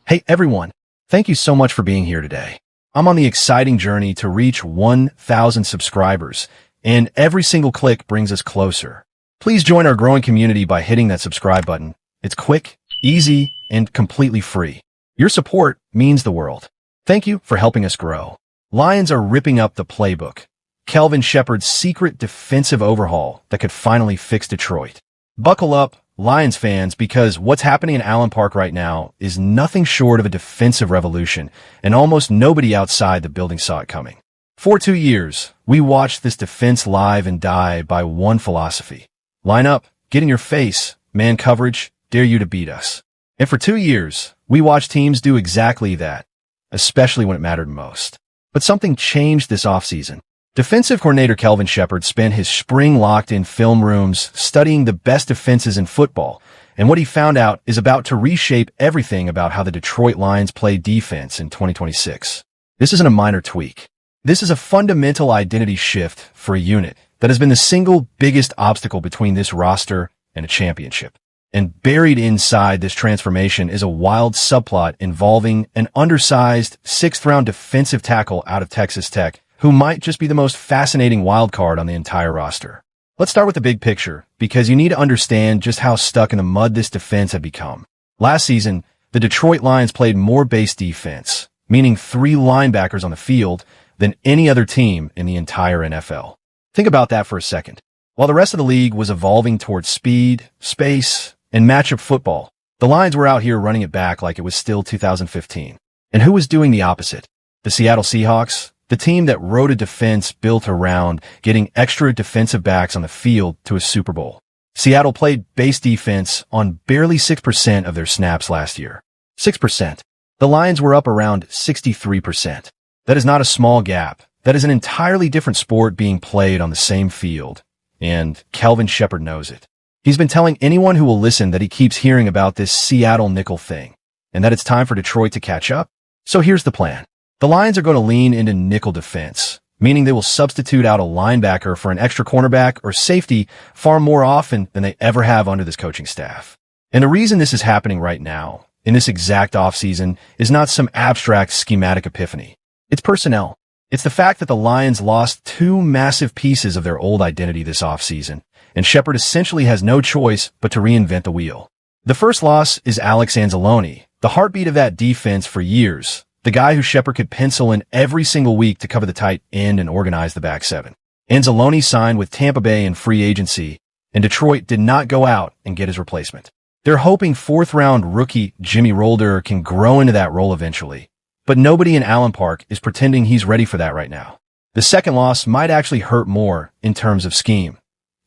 Hey everyone, thank you so much for being here today. I'm on the exciting journey to reach 1,000 subscribers, and every single click brings us closer. Please join our growing community by hitting that subscribe button. It's quick, easy, and completely free. Your support means the world. Thank you for helping us grow. Lions are ripping up the playbook. Kelvin Sheppard's secret defensive overhaul that could finally fix Detroit. Buckle up, Lions fans, because what's happening in Allen Park right now is nothing short of a defensive revolution, and almost nobody outside the building saw it coming. For 2 years, we watched this defense live and die by one philosophy. Line up, get in your face, man coverage, dare you to beat us. And for 2 years, we watched teams do exactly that, especially when it mattered most. But something changed this offseason. Defensive coordinator Kelvin Sheppard spent his spring locked in film rooms studying the best defenses in football, and what he found out is about to reshape everything about how the Detroit Lions play defense in 2026. This isn't a minor tweak. This is a fundamental identity shift for a unit that has been the single biggest obstacle between this roster and a championship. And buried inside this transformation is a wild subplot involving an undersized 6th-round defensive tackle out of Texas Tech, who might just be the most fascinating wild card on the entire roster. Let's start with the big picture, because you need to understand just how stuck in the mud this defense had become. Last season, the Detroit Lions played more base defense, meaning 3 linebackers on the field, than any other team in the entire NFL. Think about that for a second. While the rest of the league was evolving towards speed, space, and matchup football, the Lions were out here running it back like it was still 2015. And who was doing the opposite? The Seattle Seahawks? The team that wrote a defense built around getting extra defensive backs on the field to a Super Bowl. Seattle played base defense on barely 6% of their snaps last year. 6%. The Lions were up around 63%. That is not a small gap. That is an entirely different sport being played on the same field. And Kelvin Sheppard knows it. He's been telling anyone who will listen that he keeps hearing about this Seattle nickel thing, and that it's time for Detroit to catch up. So here's the plan. The Lions are going to lean into nickel defense, meaning they will substitute out a linebacker for an extra cornerback or safety far more often than they ever have under this coaching staff. And the reason this is happening right now, in this exact offseason, is not some abstract schematic epiphany. It's personnel. It's the fact that the Lions lost 2 massive pieces of their old identity this offseason, and Sheppard essentially has no choice but to reinvent the wheel. The first loss is Alex Anzalone, the heartbeat of that defense for years. The guy who Sheppard could pencil in every single week to cover the tight end and organize the back 7. Anzalone signed with Tampa Bay in free agency, and Detroit did not go out and get his replacement. They're hoping 4th-round rookie Jimmy Rolder can grow into that role eventually, but nobody in Allen Park is pretending he's ready for that right now. The second loss might actually hurt more in terms of scheme.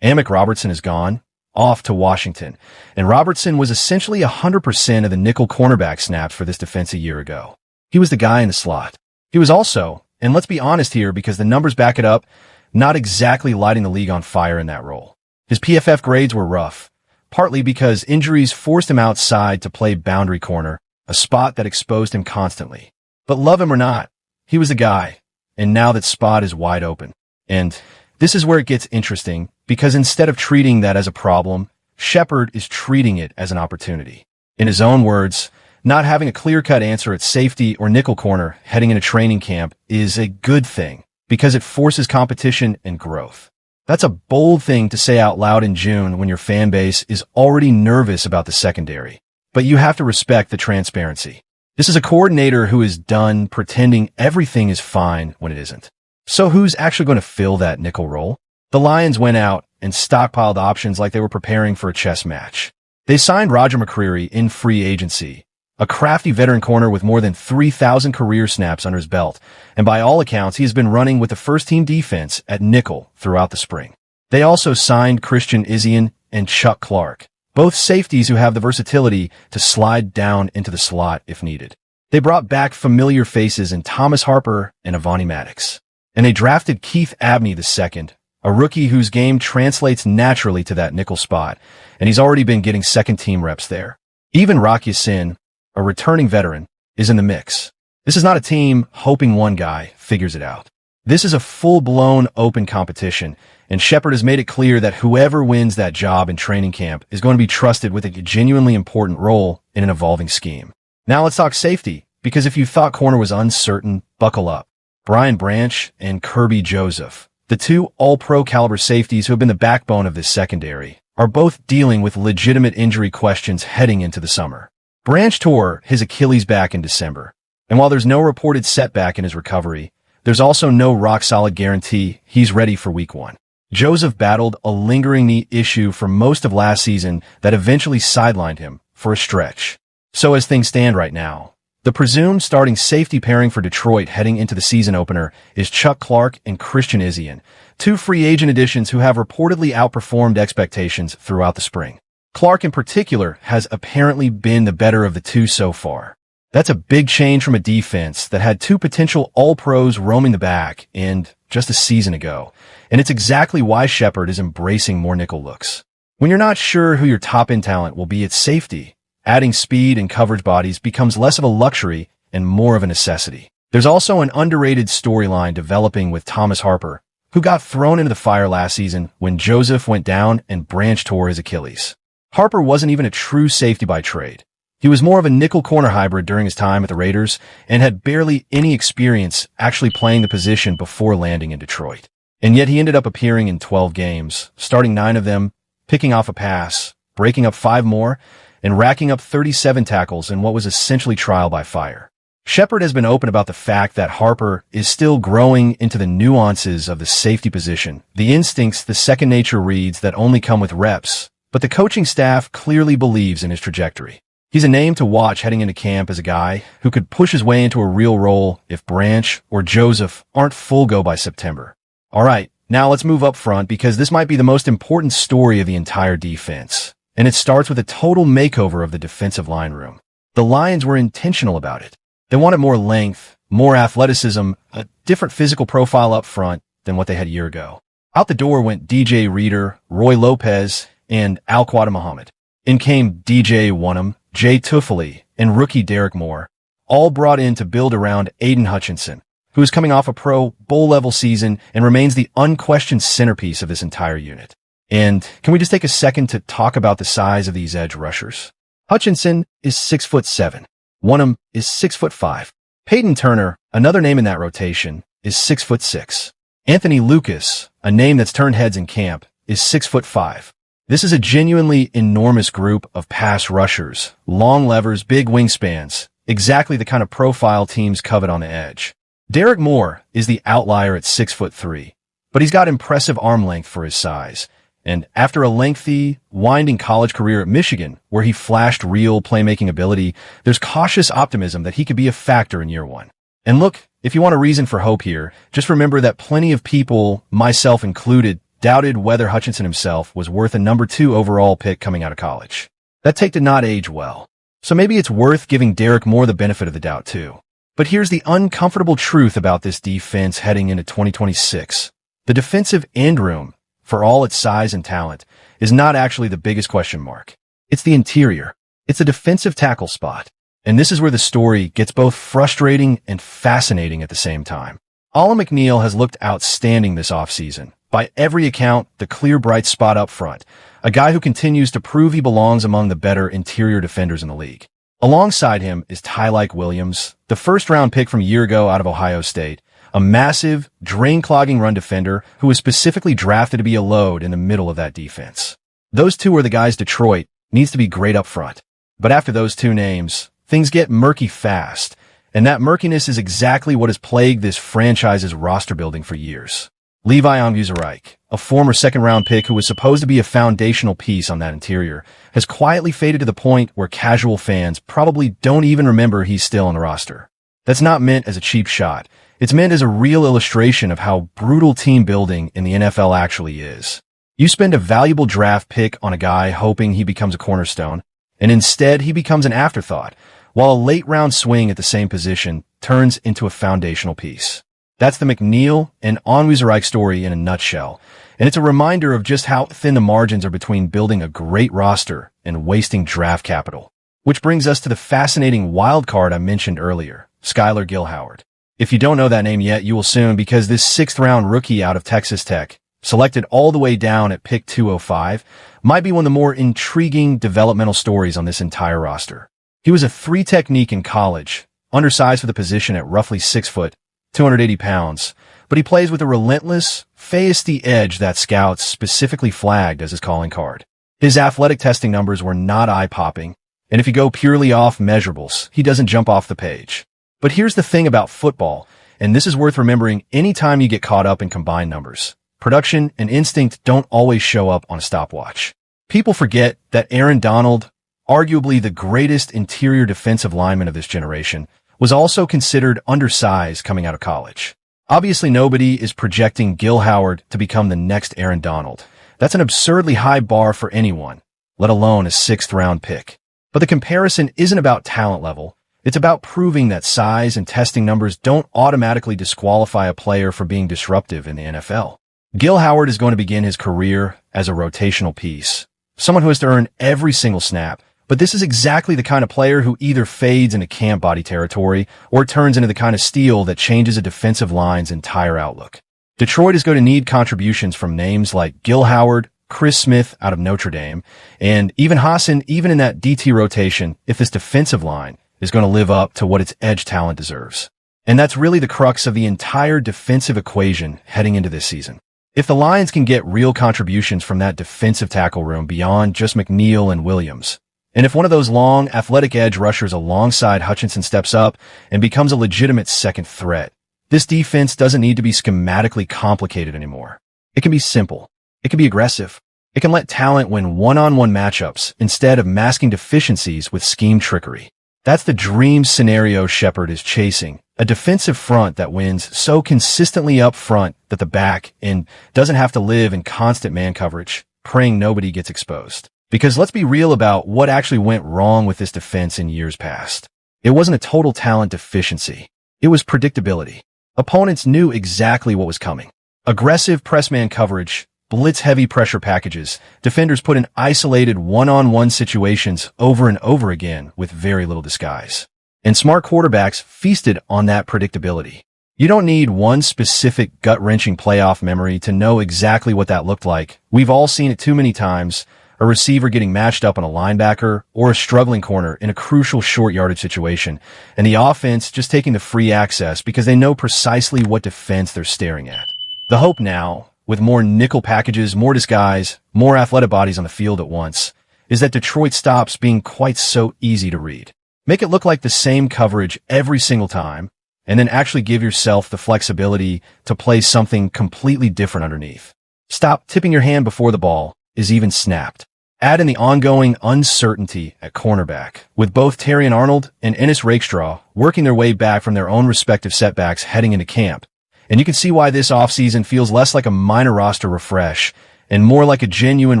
Amick Robertson is gone, off to Washington, and Robertson was essentially 100% of the nickel cornerback snaps for this defense a year ago. He was the guy in the slot. He was also, and let's be honest here because the numbers back it up, not exactly lighting the league on fire in that role. His PFF grades were rough, partly because injuries forced him outside to play boundary corner, a spot that exposed him constantly. But love him or not, he was the guy, and now that spot is wide open. And this is where it gets interesting, because instead of treating that as a problem, Sheppard is treating it as an opportunity. In his own words, not having a clear-cut answer at safety or nickel corner heading into training camp is a good thing because it forces competition and growth. That's a bold thing to say out loud in June when your fan base is already nervous about the secondary. But you have to respect the transparency. This is a coordinator who is done pretending everything is fine when it isn't. So who's actually going to fill that nickel role? The Lions went out and stockpiled options like they were preparing for a chess match. They signed Roger McCreary in free agency, a crafty veteran corner with more than 3,000 career snaps under his belt, and by all accounts, he has been running with the first-team defense at nickel throughout the spring. They also signed Christian Izien and Chuck Clark, both safeties who have the versatility to slide down into the slot if needed. They brought back familiar faces in Thomas Harper and Avonte Maddox. And they drafted Keith Abney II, a rookie whose game translates naturally to that nickel spot, and he's already been getting second-team reps there. Even Rock Ya-Sin, a returning veteran, is in the mix. This is not a team hoping one guy figures it out. This is a full-blown open competition, and Sheppard has made it clear that whoever wins that job in training camp is going to be trusted with a genuinely important role in an evolving scheme. Now let's talk safety, because if you thought corner was uncertain, buckle up. Brian Branch and Kirby Joseph, the two all-pro caliber safeties who have been the backbone of this secondary, are both dealing with legitimate injury questions heading into the summer. Branch tore his Achilles back in December, and while there's no reported setback in his recovery, there's also no rock-solid guarantee he's ready for Week 1. Joseph battled a lingering knee issue for most of last season that eventually sidelined him for a stretch. So as things stand right now, the presumed starting safety pairing for Detroit heading into the season opener is Chuck Clark and Christian Izien, two free agent additions who have reportedly outperformed expectations throughout the spring. Clark in particular has apparently been the better of the two so far. That's a big change from a defense that had two potential all-pros roaming the back end just a season ago, and it's exactly why Sheppard is embracing more nickel looks. When you're not sure who your top-end talent will be at safety, adding speed and coverage bodies becomes less of a luxury and more of a necessity. There's also an underrated storyline developing with Thomas Harper, who got thrown into the fire last season when Joseph went down and Branch tore his Achilles. Harper wasn't even a true safety by trade. He was more of a nickel-corner hybrid during his time at the Raiders and had barely any experience actually playing the position before landing in Detroit. And yet he ended up appearing in 12 games, starting 9 of them, picking off a pass, breaking up 5 more, and racking up 37 tackles in what was essentially trial by fire. Sheppard has been open about the fact that Harper is still growing into the nuances of the safety position, the instincts, the second nature reads that only come with reps, but the coaching staff clearly believes in his trajectory. He's a name to watch heading into camp as a guy who could push his way into a real role if Branch or Joseph aren't full go by September. All right, now let's move up front because this might be the most important story of the entire defense. And it starts with a total makeover of the defensive line room. The Lions were intentional about it. They wanted more length, more athleticism, a different physical profile up front than what they had a year ago. Out the door went DJ Reader, Roy Lopez, and Al-Quadda Muhammad. In came DJ Wonnum, Jay Tufele, and rookie Derek Moore, all brought in to build around Aiden Hutchinson, who is coming off a Pro Bowl-level season and remains the unquestioned centerpiece of this entire unit. And can we just take a second to talk about the size of these edge rushers? Hutchinson is 6'7". Wonnum is 6'5". Peyton Turner, another name in that rotation, is 6'6". Anthony Lucas, a name that's turned heads in camp, is 6'5". This is a genuinely enormous group of pass rushers, long levers, big wingspans, exactly the kind of profile teams covet on the edge. Derek Moore is the outlier at 6'3", but he's got impressive arm length for his size. And after a lengthy, winding college career at Michigan, where he flashed real playmaking ability, there's cautious optimism that he could be a factor in year 1. And look, if you want a reason for hope here, just remember that plenty of people, myself included, doubted whether Hutchinson himself was worth a number 2 overall pick coming out of college. That take did not age well. So maybe it's worth giving Derek Moore the benefit of the doubt too. But here's the uncomfortable truth about this defense heading into 2026. The defensive end room, for all its size and talent, is not actually the biggest question mark. It's the interior. It's a defensive tackle spot. And this is where the story gets both frustrating and fascinating at the same time. Alan McNeil has looked outstanding this offseason. By every account, the clear bright spot up front, a guy who continues to prove he belongs among the better interior defenders in the league. Alongside him is Tyleik Williams, the first-round pick from a year ago out of Ohio State, a massive, drain-clogging run defender who was specifically drafted to be a load in the middle of that defense. Those two are the guys Detroit needs to be great up front. But after those two names, things get murky fast, and that murkiness is exactly what has plagued this franchise's roster building for years. Levi Onwuzurike, a former second-round pick who was supposed to be a foundational piece on that interior, has quietly faded to the point where casual fans probably don't even remember he's still on the roster. That's not meant as a cheap shot. It's meant as a real illustration of how brutal team building in the NFL actually is. You spend a valuable draft pick on a guy hoping he becomes a cornerstone, and instead he becomes an afterthought, while a late-round swing at the same position turns into a foundational piece. That's the McNeil and Onwuzurike story in a nutshell, and it's a reminder of just how thin the margins are between building a great roster and wasting draft capital. Which brings us to the fascinating wild card I mentioned earlier, Skylar Gilhoward. If you don't know that name yet, you will soon, because this sixth-round rookie out of Texas Tech, selected all the way down at pick 205, might be one of the more intriguing developmental stories on this entire roster. He was a 3 technique in college, undersized for the position at roughly 6 foot, 280 pounds, but he plays with a relentless, feisty edge that scouts specifically flagged as his calling card. His athletic testing numbers were not eye-popping, and if you go purely off measurables, he doesn't jump off the page. But here's the thing about football, and this is worth remembering anytime you get caught up in combined numbers. Production and instinct don't always show up on a stopwatch. People forget that Aaron Donald, arguably the greatest interior defensive lineman of this generation, was also considered undersized coming out of college. Obviously, nobody is projecting Gil Howard to become the next Aaron Donald. That's an absurdly high bar for anyone, let alone a 6th-round pick. But the comparison isn't about talent level. It's about proving that size and testing numbers don't automatically disqualify a player for being disruptive in the NFL. Gil Howard is going to begin his career as a rotational piece, someone who has to earn every single snap. But this is exactly the kind of player who either fades into camp body territory or turns into the kind of steal that changes a defensive line's entire outlook. Detroit is going to need contributions from names like Gil Howard, Chris Smith out of Notre Dame, and even Hassan, even in that DT rotation, if this defensive line is going to live up to what its edge talent deserves. And that's really the crux of the entire defensive equation heading into this season. If the Lions can get real contributions from that defensive tackle room beyond just McNeil and Williams, and if one of those long, athletic edge rushers alongside Hutchinson steps up and becomes a legitimate second threat, this defense doesn't need to be schematically complicated anymore. It can be simple. It can be aggressive. It can let talent win one-on-one matchups instead of masking deficiencies with scheme trickery. That's the dream scenario Sheppard is chasing, a defensive front that wins so consistently up front that the back end doesn't have to live in constant man coverage, praying nobody gets exposed. Because let's be real about what actually went wrong with this defense in years past. It wasn't a total talent deficiency. It was predictability. Opponents knew exactly what was coming. Aggressive press man coverage, blitz-heavy pressure packages, defenders put in isolated one-on-one situations over and over again with very little disguise. And smart quarterbacks feasted on that predictability. You don't need one specific gut-wrenching playoff memory to know exactly what that looked like. We've all seen it too many times. A receiver getting matched up on a linebacker or a struggling corner in a crucial short yardage situation, and the offense just taking the free access because they know precisely what defense they're staring at. The hope now, with more nickel packages, more disguise, more athletic bodies on the field at once, is that Detroit stops being quite so easy to read. Make it look like the same coverage every single time, and then actually give yourself the flexibility to play something completely different underneath. Stop tipping your hand before the ball is even snapped. Add in the ongoing uncertainty at cornerback, with both Terrion Arnold and Ennis Rakestraw working their way back from their own respective setbacks heading into camp. And you can see why this offseason feels less like a minor roster refresh and more like a genuine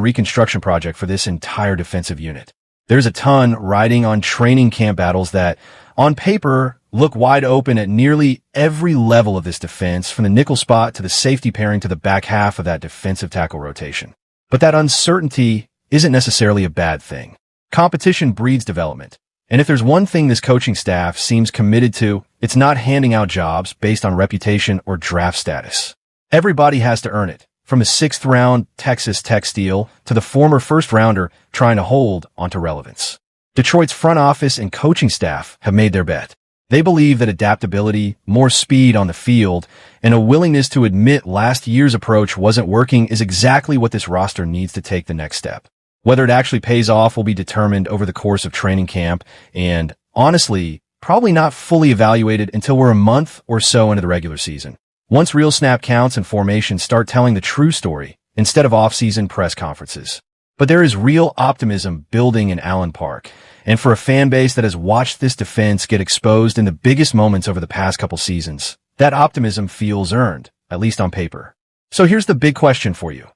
reconstruction project for this entire defensive unit. There's a ton riding on training camp battles that, on paper, look wide open at nearly every level of this defense, from the nickel spot to the safety pairing to the back half of that defensive tackle rotation. But that uncertainty isn't necessarily a bad thing. Competition breeds development. And if there's one thing this coaching staff seems committed to, it's not handing out jobs based on reputation or draft status. Everybody has to earn it, from the 6th-round Texas Tech steal to the former first-rounder trying to hold onto relevance. Detroit's front office and coaching staff have made their bet. They believe that adaptability, more speed on the field, and a willingness to admit last year's approach wasn't working is exactly what this roster needs to take the next step. Whether it actually pays off will be determined over the course of training camp and, honestly, probably not fully evaluated until we're a month or so into the regular season. Once real snap counts and formations start telling the true story instead of off-season press conferences. But there is real optimism building in Allen Park, and for a fan base that has watched this defense get exposed in the biggest moments over the past couple seasons, that optimism feels earned, at least on paper. So here's the big question for you.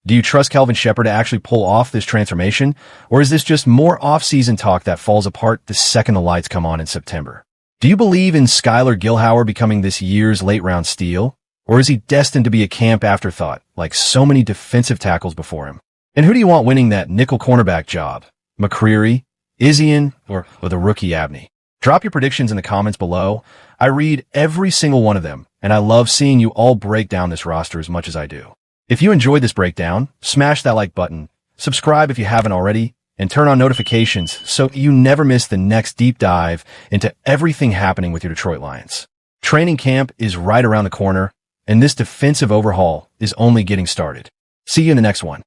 Do you trust Kelvin Sheppard to actually pull off this transformation, or is this just more off-season talk that falls apart the second the lights come on in September? Do you believe in Skylar Gilhauer becoming this year's late-round steal, or is he destined to be a camp afterthought, like so many defensive tackles before him? And who do you want winning that nickel cornerback job? McCreary, Isian, or the rookie Abney? Drop your predictions in the comments below. I read every single one of them, and I love seeing you all break down this roster as much as I do. If you enjoyed this breakdown, smash that like button, subscribe if you haven't already, and turn on notifications so you never miss the next deep dive into everything happening with your Detroit Lions. Training camp is right around the corner, and this defensive overhaul is only getting started. See you in the next one.